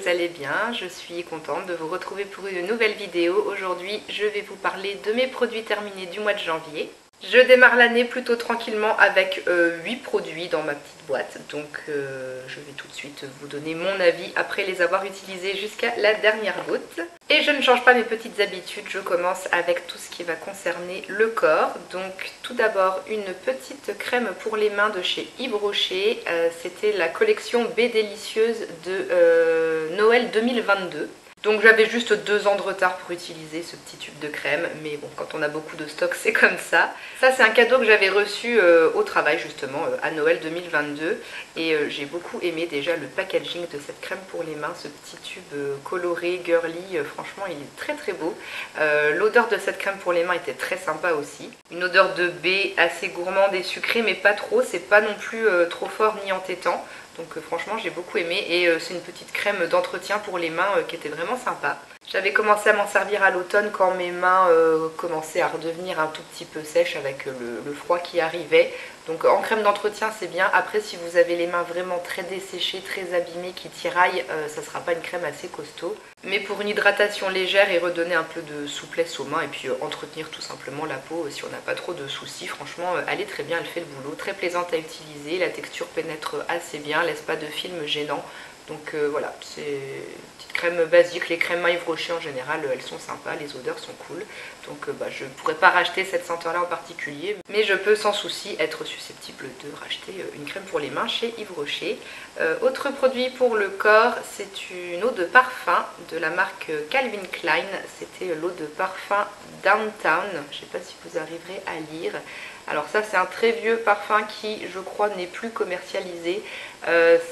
allez bien. Je suis contente de vous retrouver pour une nouvelle vidéo. Aujourd'hui, je vais vous parler de mes produits terminés du mois de janvier. Je démarre l'année plutôt tranquillement avec 8 produits dans ma petite boîte. Donc je vais tout de suite vous donner mon avis après les avoir utilisés jusqu'à la dernière goutte. Et je ne change pas mes petites habitudes, je commence avec tout ce qui va concerner le corps. Donc tout d'abord une petite crème pour les mains de chez Yves Rocher. C'était la collection B Délicieuse de Noël 2022. Donc j'avais juste 2 ans de retard pour utiliser ce petit tube de crème, mais bon, quand on a beaucoup de stock, c'est comme ça. Ça, c'est un cadeau que j'avais reçu au travail, justement, à Noël 2022. Et j'ai beaucoup aimé déjà le packaging de cette crème pour les mains, ce petit tube coloré, girly. Franchement, il est très très beau. L'odeur de cette crème pour les mains était très sympa aussi. Une odeur de baie assez gourmande et sucrée, mais pas trop. C'est pas non plus trop fort ni entêtant. Donc franchement j'ai beaucoup aimé et c'est une petite crème d'entretien pour les mains qui était vraiment sympa. J'avais commencé à m'en servir à l'automne quand mes mains commençaient à redevenir un tout petit peu sèches avec le froid qui arrivait. Donc en crème d'entretien c'est bien. Après si vous avez les mains vraiment très desséchées, très abîmées, qui tiraillent, ça sera pas une crème assez costaud. Mais pour une hydratation légère et redonner un peu de souplesse aux mains et puis entretenir tout simplement la peau si on n'a pas trop de soucis, franchement elle est très bien, elle fait le boulot, très plaisante à utiliser, la texture pénètre assez bien, laisse pas de film gênant. Donc voilà, c'est une petite crème basique. Les crèmes Yves Rocher en général, elles sont sympas, les odeurs sont cool. Donc je ne pourrais pas racheter cette senteur-là en particulier, mais je peux sans souci être susceptible de racheter une crème pour les mains chez Yves Rocher. Autre produit pour le corps, c'est une eau de parfum de la marque Calvin Klein. C'était l'eau de parfum Downtown. Je ne sais pas si vous arriverez à lire. Alors ça c'est un très vieux parfum qui je crois n'est plus commercialisé.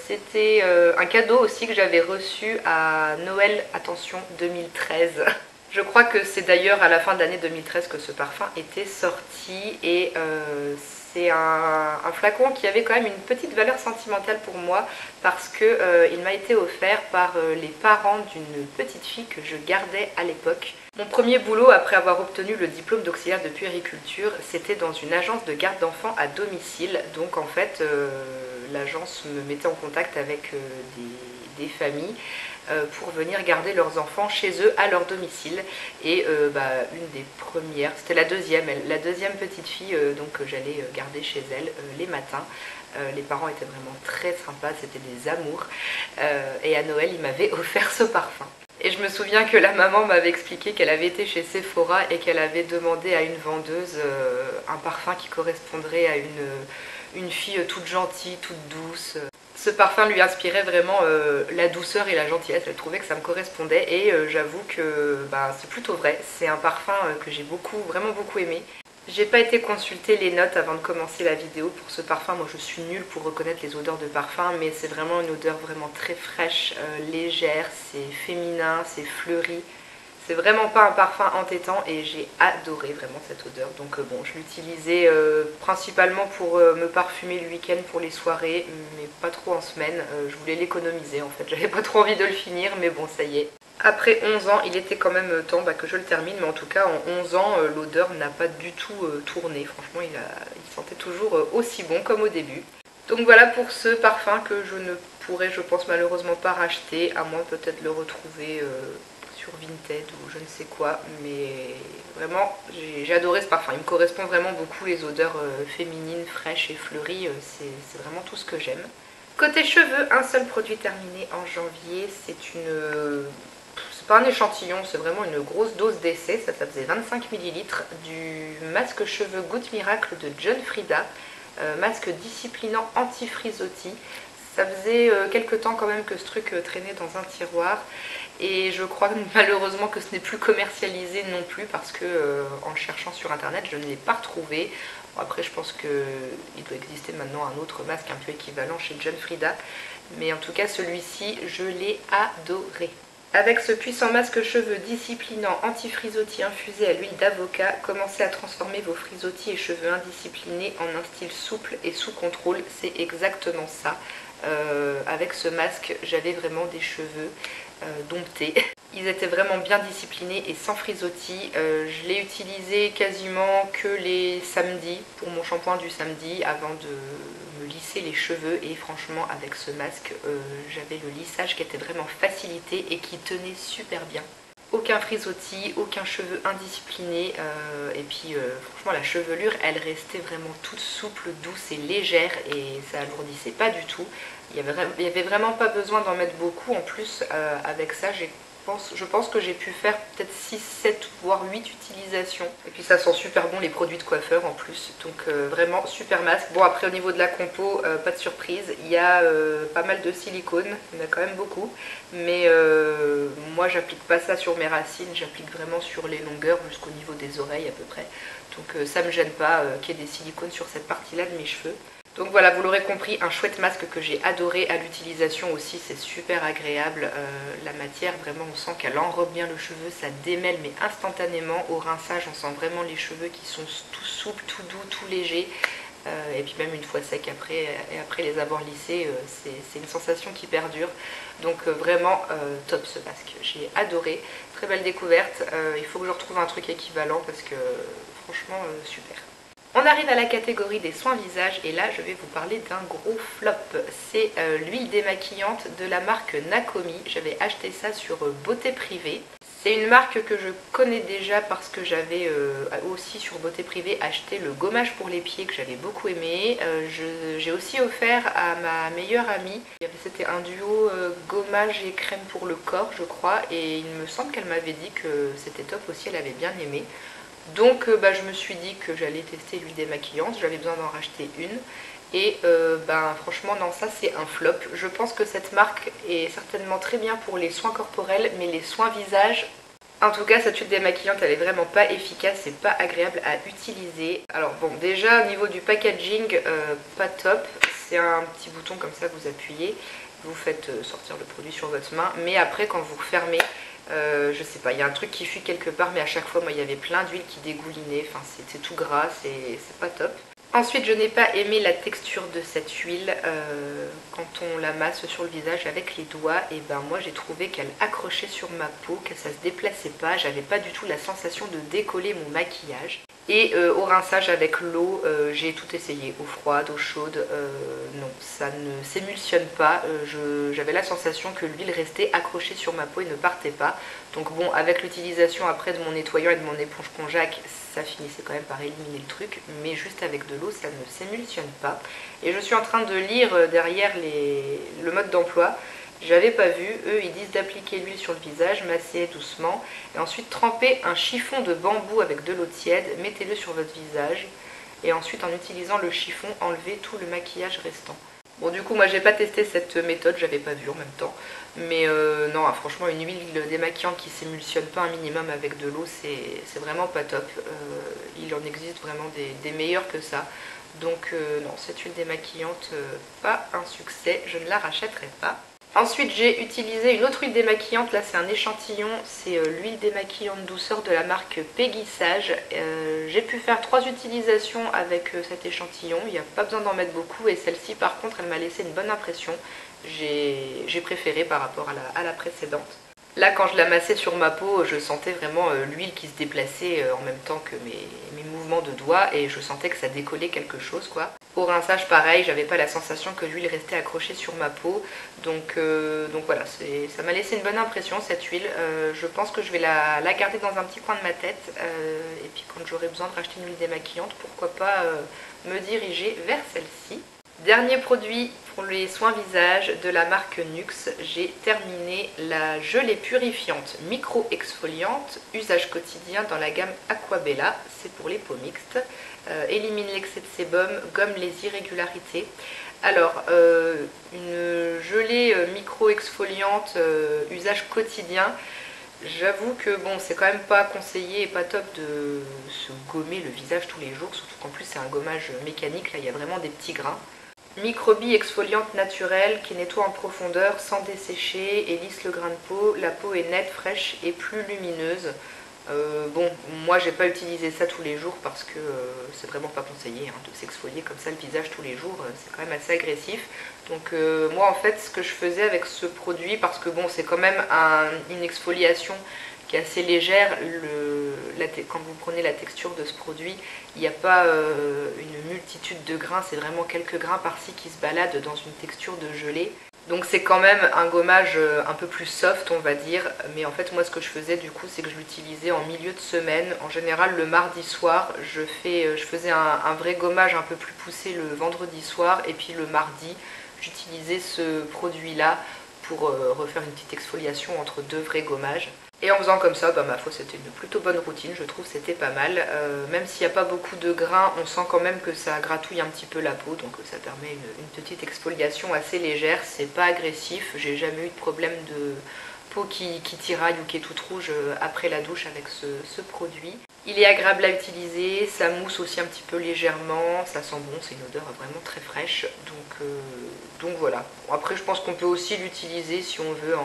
C'était un cadeau aussi que j'avais reçu à Noël, attention, 2013. Je crois que c'est d'ailleurs à la fin de l'année 2013 que ce parfum était sorti et c'est un flacon qui avait quand même une petite valeur sentimentale pour moi parce que il m'a été offert par les parents d'une petite fille que je gardais à l'époque. Mon premier boulot après avoir obtenu le diplôme d'auxiliaire de puériculture, c'était dans une agence de garde d'enfants à domicile. Donc en fait, l'agence me mettait en contact avec des familles pour venir garder leurs enfants chez eux à leur domicile. Et une des premières, c'était la deuxième petite fille donc que j'allais garder chez elle les matins. Les parents étaient vraiment très sympas, c'était des amours. Et à Noël, ils m'avaient offert ce parfum. Et je me souviens que la maman m'avait expliqué qu'elle avait été chez Sephora et qu'elle avait demandé à une vendeuse un parfum qui correspondrait à une fille toute gentille, toute douce. Ce parfum lui inspirait vraiment la douceur et la gentillesse, elle trouvait que ça me correspondait et j'avoue que c'est plutôt vrai. C'est un parfum que j'ai vraiment beaucoup aimé. J'ai pas été consulter les notes avant de commencer la vidéo pour ce parfum. Moi je suis nulle pour reconnaître les odeurs de parfum, mais c'est vraiment une odeur vraiment très fraîche, légère, c'est féminin, c'est fleuri. C'est vraiment pas un parfum entêtant et j'ai adoré vraiment cette odeur. Donc bon, je l'utilisais principalement pour me parfumer le week-end pour les soirées, mais pas trop en semaine. Je voulais l'économiser en fait, j'avais pas trop envie de le finir, mais bon ça y est. Après 11 ans, il était quand même temps que je le termine, mais en tout cas en 11 ans, l'odeur n'a pas du tout tourné. Franchement, il sentait toujours aussi bon comme au début. Donc voilà pour ce parfum que je ne pourrais, je pense, malheureusement pas racheter, à moins peut-être le retrouver sur Vinted ou je ne sais quoi. Mais vraiment, j'ai adoré ce parfum. Il me correspond vraiment beaucoup, les odeurs féminines, fraîches et fleuries. C'est vraiment tout ce que j'aime. Côté cheveux, un seul produit terminé en janvier, c'est pas un échantillon, c'est vraiment une grosse dose d'essai, ça faisait 25 ml, du masque cheveux Goutte Miracle de John Frieda, masque disciplinant anti-frisottis. Ça faisait quelques temps quand même que ce truc traînait dans un tiroir et je crois malheureusement que ce n'est plus commercialisé non plus parce que en le cherchant sur internet je ne l'ai pas retrouvé. Bon, après je pense qu'il doit exister maintenant un autre masque un peu équivalent chez John Frieda, mais en tout cas celui-ci je l'ai adoré. Avec ce puissant masque cheveux disciplinant anti-frisottis infusé à l'huile d'avocat, commencez à transformer vos frisottis et cheveux indisciplinés en un style souple et sous contrôle. C'est exactement ça. Avec ce masque, j'avais vraiment des cheveux domptés. Ils étaient vraiment bien disciplinés et sans frisottis. Je l'ai utilisé quasiment que les samedis, pour mon shampoing du samedi, avant de me lisser les cheveux. Et franchement, avec ce masque, j'avais le lissage qui était vraiment facilité et qui tenait super bien. Aucun frisottis, aucun cheveu indiscipliné. Et puis franchement, la chevelure, elle restait vraiment toute souple, douce et légère. Et ça alourdissait pas du tout. Il y avait vraiment pas besoin d'en mettre beaucoup. En plus, avec ça, je pense que j'ai pu faire peut-être 6, 7 voire 8 utilisations. Et puis ça sent super bon les produits de coiffeur en plus. Donc vraiment super masque. Bon, après au niveau de la compo, pas de surprise. Il y a pas mal de silicone, il y en a quand même beaucoup. Mais moi j'applique pas ça sur mes racines, j'applique vraiment sur les longueurs jusqu'au niveau des oreilles à peu près. Donc ça me gêne pas qu'il y ait des silicones sur cette partie là de mes cheveux. Donc voilà, vous l'aurez compris, un chouette masque que j'ai adoré à l'utilisation aussi, c'est super agréable. La matière, vraiment, on sent qu'elle enrobe bien le cheveu, ça démêle mais instantanément. Au rinçage, on sent vraiment les cheveux qui sont tout souples, tout doux, tout légers. Et puis même une fois sec après les avoir lissés, c'est une sensation qui perdure. Donc vraiment top ce masque, j'ai adoré. Très belle découverte, il faut que je retrouve un truc équivalent parce que franchement super. On arrive à la catégorie des soins visage et là je vais vous parler d'un gros flop. C'est l'huile démaquillante de la marque Nakomi. J'avais acheté ça sur Beauté Privée. C'est une marque que je connais déjà parce que j'avais aussi sur Beauté Privée acheté le gommage pour les pieds que j'avais beaucoup aimé. J'ai aussi offert à ma meilleure amie. C'était un duo gommage et crème pour le corps je crois et il me semble qu'elle m'avait dit que c'était top aussi, elle avait bien aimé. Donc je me suis dit que j'allais tester l'huile démaquillante, j'avais besoin d'en racheter une. Et franchement non, ça c'est un flop. Je pense que cette marque est certainement très bien pour les soins corporels, mais les soins visage, en tout cas cette huile démaquillante elle est vraiment pas efficace, c'est pas agréable à utiliser. Alors bon, déjà au niveau du packaging, pas top. C'est un petit bouton comme ça que vous appuyez, vous faites sortir le produit sur votre main, mais après quand vous refermez, je sais pas, il y a un truc qui fuit quelque part, mais à chaque fois, moi, il y avait plein d'huile qui dégoulinait. Enfin, c'était tout gras, c'est pas top. Ensuite, je n'ai pas aimé la texture de cette huile. Quand on la masse sur le visage avec les doigts, et ben moi, j'ai trouvé qu'elle accrochait sur ma peau, que ça se déplaçait pas. J'avais pas du tout la sensation de décoller mon maquillage. Et au rinçage avec l'eau, j'ai tout essayé, eau froide, eau chaude, non, ça ne s'émulsionne pas. J'avais la sensation que l'huile restait accrochée sur ma peau et ne partait pas. Donc bon, avec l'utilisation après de mon nettoyant et de mon éponge Conjac, ça finissait quand même par éliminer le truc, mais juste avec de l'eau, ça ne s'émulsionne pas. Et je suis en train de lire derrière le mode d'emploi. J'avais pas vu, eux ils disent d'appliquer l'huile sur le visage, masser doucement et ensuite tremper un chiffon de bambou avec de l'eau tiède, mettez-le sur votre visage et ensuite en utilisant le chiffon, enlevez tout le maquillage restant. Bon du coup moi j'ai pas testé cette méthode, j'avais pas vu en même temps, mais non franchement une huile démaquillante qui s'émulsionne pas un minimum avec de l'eau c'est vraiment pas top, il en existe vraiment des meilleurs que ça. Donc non, cette huile démaquillante, pas un succès, je ne la rachèterai pas. Ensuite j'ai utilisé une autre huile démaquillante, là c'est un échantillon, c'est l'huile démaquillante douceur de la marque Peggy Sage. J'ai pu faire 3 utilisations avec cet échantillon, il n'y a pas besoin d'en mettre beaucoup et celle-ci par contre elle m'a laissé une bonne impression. J'ai préféré par rapport à la précédente. Là quand je la massais sur ma peau, je sentais vraiment l'huile qui se déplaçait en même temps que mes mouvements de doigts et je sentais que ça décollait quelque chose quoi. Au rinçage pareil, j'avais pas la sensation que l'huile restait accrochée sur ma peau. Donc voilà, ça m'a laissé une bonne impression cette huile. Je pense que je vais la garder dans un petit coin de ma tête. Et puis quand j'aurai besoin de racheter une huile démaquillante, pourquoi pas me diriger vers celle-ci. Dernier produit pour les soins visage de la marque Nuxe, j'ai terminé la gelée purifiante micro-exfoliante, usage quotidien dans la gamme Aquabella, c'est pour les peaux mixtes, élimine l'excès de sébum, gomme les irrégularités. Alors, une gelée micro-exfoliante, usage quotidien, j'avoue que bon, c'est quand même pas conseillé et pas top de se gommer le visage tous les jours, surtout qu'en plus c'est un gommage mécanique, là il y a vraiment des petits grains. Microbie exfoliante naturelle qui nettoie en profondeur sans dessécher et lisse le grain de peau. La peau est nette, fraîche et plus lumineuse. Bon, moi j'ai pas utilisé ça tous les jours parce que c'est vraiment pas conseillé hein, de s'exfolier comme ça le visage tous les jours, c'est quand même assez agressif. Donc moi en fait ce que je faisais avec ce produit, parce que bon c'est quand même une exfoliation qui est assez légère, quand vous prenez la texture de ce produit, il n'y a pas une multitude de grains, c'est vraiment quelques grains par-ci qui se baladent dans une texture de gelée. Donc c'est quand même un gommage un peu plus soft on va dire, mais en fait moi ce que je faisais du coup c'est que je l'utilisais en milieu de semaine. En général le mardi soir je faisais un vrai gommage un peu plus poussé le vendredi soir, et puis le mardi j'utilisais ce produit là pour refaire une petite exfoliation entre deux vrais gommages. Et en faisant comme ça, bah, ma foi c'était une plutôt bonne routine, je trouve c'était pas mal. Même s'il n'y a pas beaucoup de grains, on sent quand même que ça gratouille un petit peu la peau, donc ça permet une petite exfoliation assez légère, c'est pas agressif, j'ai jamais eu de problème de peau qui tiraille ou qui est toute rouge après la douche avec ce produit. Il est agréable à utiliser, ça mousse aussi un petit peu légèrement, ça sent bon, c'est une odeur vraiment très fraîche, donc voilà. Bon, après je pense qu'on peut aussi l'utiliser si on veut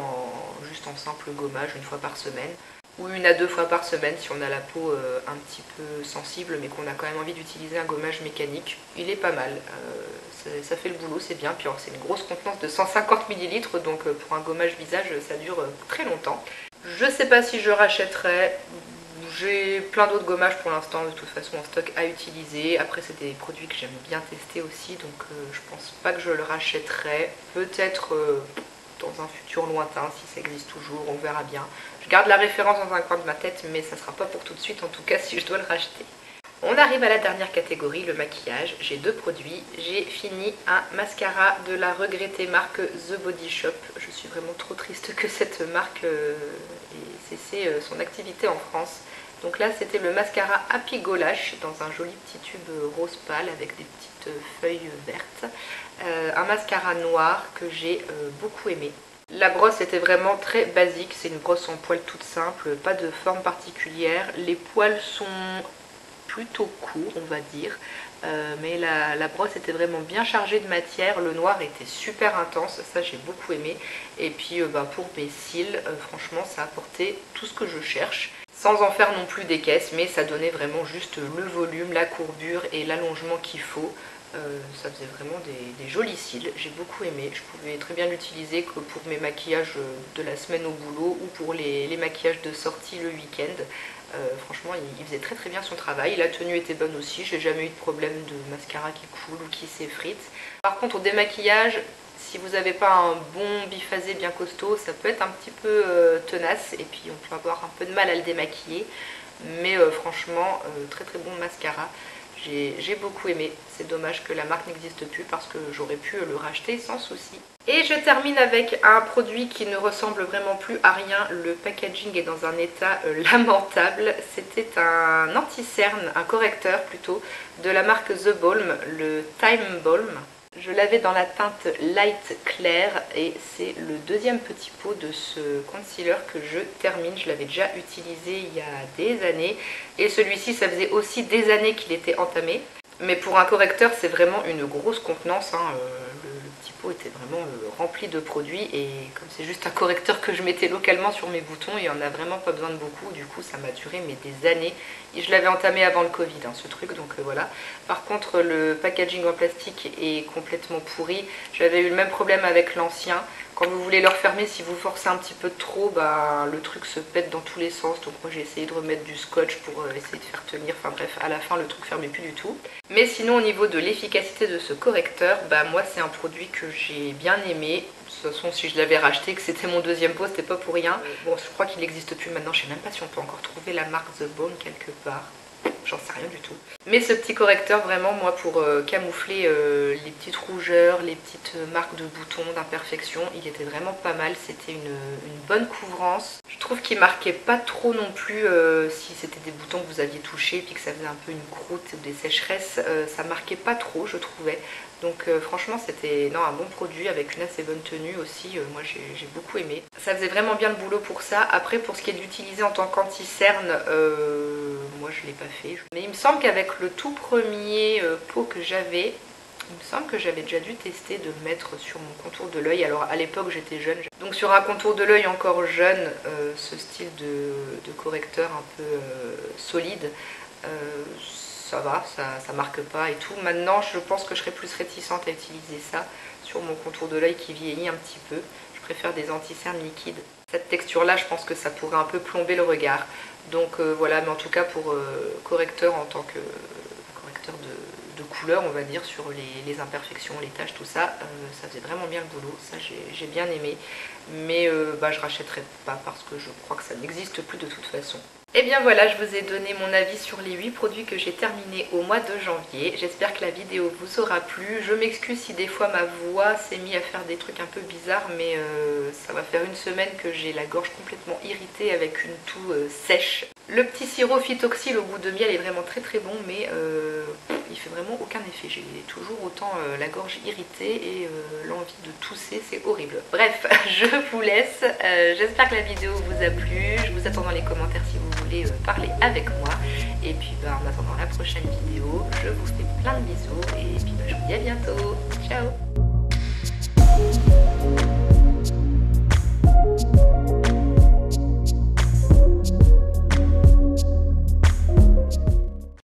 juste en simple gommage une fois par semaine, ou une à deux fois par semaine si on a la peau un petit peu sensible mais qu'on a quand même envie d'utiliser un gommage mécanique. Il est pas mal, ça fait le boulot, c'est bien, puis c'est une grosse contenance de 150 ml, donc pour un gommage visage ça dure très longtemps. Je sais pas si je rachèterai. J'ai plein d'autres gommages pour l'instant de toute façon en stock à utiliser. Après c'est des produits que j'aime bien tester aussi, donc je pense pas que je le rachèterai. Peut-être dans un futur lointain si ça existe toujours, on verra bien. Je garde la référence dans un coin de ma tête mais ça sera pas pour tout de suite en tout cas si je dois le racheter. On arrive à la dernière catégorie, le maquillage. J'ai deux produits. J'ai fini un mascara de la regrettée marque The Body Shop. Je suis vraiment trop triste que cette marque ait cessé son activité en France. Donc là c'était le mascara Happy Go Lash dans un joli petit tube rose pâle avec des petites feuilles vertes. Un mascara noir que j'ai beaucoup aimé. La brosse était vraiment très basique, c'est une brosse en poils toute simple, pas de forme particulière. Les poils sont plutôt courts on va dire, mais la brosse était vraiment bien chargée de matière, le noir était super intense, ça j'ai beaucoup aimé. Et puis pour mes cils, franchement ça apportait tout ce que je cherche, sans en faire non plus des caisses, mais ça donnait vraiment juste le volume, la courbure et l'allongement qu'il faut. Ça faisait vraiment des jolis cils, j'ai beaucoup aimé. Je pouvais très bien l'utiliser que pour mes maquillages de la semaine au boulot ou pour les maquillages de sortie le week-end. Franchement il faisait très bien son travail, la tenue était bonne aussi, j'ai jamais eu de problème de mascara qui coule ou qui s'effrite. Par contre au démaquillage, si vous n'avez pas un bon biphasé bien costaud, ça peut être un petit peu tenace et puis on peut avoir un peu de mal à le démaquiller. Mais franchement très bon mascara. J'ai beaucoup aimé, c'est dommage que la marque n'existe plus parce que j'aurais pu le racheter sans souci. Et je termine avec un produit qui ne ressemble vraiment plus à rien, le packaging est dans un état lamentable. C'était un anti-cerne, un correcteur plutôt, de la marque The Balm, le Time Balm. Je l'avais dans la teinte light clair et c'est le deuxième petit pot de ce concealer que je termine. Je l'avais déjà utilisé il y a des années et celui-ci ça faisait aussi des années qu'il était entamé. Mais pour un correcteur c'est vraiment une grosse contenance, hein. Le petit pot était vraiment rempli de produits et comme c'est juste un correcteur que je mettais localement sur mes boutons, il n'y en a vraiment pas besoin de beaucoup. Du coup ça m'a duré mais des années. Et je l'avais entamé avant le Covid hein, ce truc, donc voilà. Par contre le packaging en plastique est complètement pourri. J'avais eu le même problème avec l'ancien. Quand vous voulez le refermer, si vous forcez un petit peu trop, bah, le truc se pète dans tous les sens. Donc moi j'ai essayé de remettre du scotch pour essayer de faire tenir. Enfin bref, à la fin le truc fermait plus du tout. Mais sinon au niveau de l'efficacité de ce correcteur, bah moi c'est un produit que j'ai bien aimé. De toute façon si je l'avais racheté, que c'était mon deuxième pot, c'était pas pour rien. Bon je crois qu'il n'existe plus maintenant, je sais même pas si on peut encore trouver la marque The Balm quelque part. J'en sais rien du tout. Mais ce petit correcteur vraiment moi pour camoufler les petites rougeurs, les petites marques de boutons, d'imperfections, il était vraiment pas mal. C'était une bonne couvrance. Je trouve qu'il marquait pas trop non plus si c'était des boutons que vous aviez touchés puis que ça faisait un peu une croûte ou des sécheresses. Ça marquait pas trop je trouvais. Donc franchement c'était un bon produit avec une assez bonne tenue aussi, moi j'ai beaucoup aimé. Ça faisait vraiment bien le boulot pour ça. Après pour ce qui est d'utiliser en tant qu'anti-cerne, moi je l'ai pas fait. Mais il me semble qu'avec le tout premier pot que j'avais, Il me semble que j'avais déjà dû tester de le mettre sur mon contour de l'œil. Alors à l'époque j'étais jeune. Donc sur un contour de l'œil encore jeune, ce style de correcteur un peu solide, ça va, ça marque pas et tout. Maintenant je pense que je serais plus réticente à utiliser ça sur mon contour de l'œil qui vieillit un petit peu. Je préfère des anti-cernes liquides. Cette texture là je pense que ça pourrait un peu plomber le regard. Donc voilà, mais en tout cas pour correcteur en tant que correcteur de couleur on va dire sur les imperfections, les taches, tout ça, ça faisait vraiment bien le boulot, ça j'ai bien aimé. Mais je rachèterai pas parce que je crois que ça n'existe plus de toute façon. Et bien voilà, je vous ai donné mon avis sur les 8 produits que j'ai terminés au mois de janvier. J'espère que la vidéo vous aura plu. Je m'excuse si des fois ma voix s'est mise à faire des trucs un peu bizarres, mais ça va faire une semaine que j'ai la gorge complètement irritée avec une toux sèche. Le petit sirop phytoxyl au goût de miel est vraiment très très bon, mais il fait vraiment aucun effet. J'ai toujours autant la gorge irritée et l'envie de tousser, c'est horrible. Bref, je vous laisse. J'espère que la vidéo vous a plu. Je vous attends dans les commentaires si vous voulez parler avec moi. Et puis en attendant la prochaine vidéo, je vous fais plein de bisous et puis je vous dis à bientôt. Ciao!